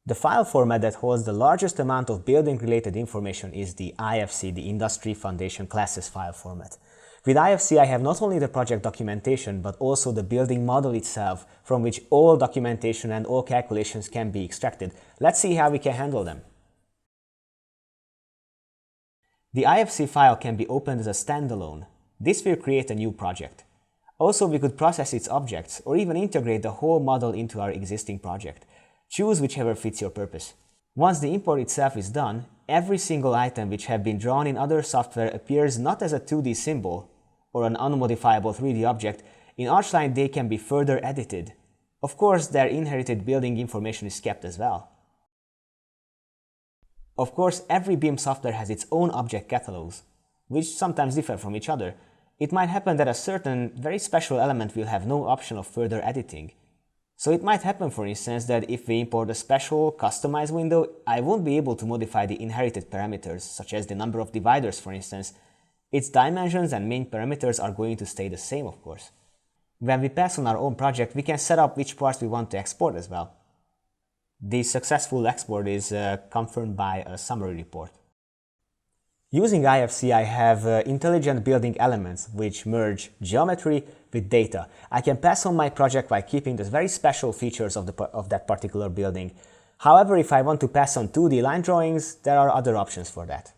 The file format that holds the largest amount of building-related information is the IFC, the Industry Foundation Classes file format. With IFC, I have not only the project documentation, but also the building model itself, from which all documentation and all calculations can be extracted. Let's see how we can handle them. The IFC file can be opened as a standalone. This will create a new project. Also, we could process its objects, or even integrate the whole model into our existing project. Choose whichever fits your purpose. Once the import itself is done, every single item which have been drawn in other software appears not as a 2D symbol or an unmodifiable 3D object. In ARCHLine, they can be further edited. Of course, their inherited building information is kept as well. Of course, every BIM software has its own object catalogs, which sometimes differ from each other. It might happen that a certain very special element will have no option of further editing. So it might happen, for instance, that if we import a special customized window, I won't be able to modify the inherited parameters, such as the number of dividers, for instance. Its dimensions and main parameters are going to stay the same, of course. When we pass on our own project, we can set up which parts we want to export as well. The successful export is confirmed by a summary report. Using IFC, I have intelligent building elements which merge geometry with data. I can pass on my project by keeping the very special features of that particular building. However, if I want to pass on 2D line drawings, there are other options for that.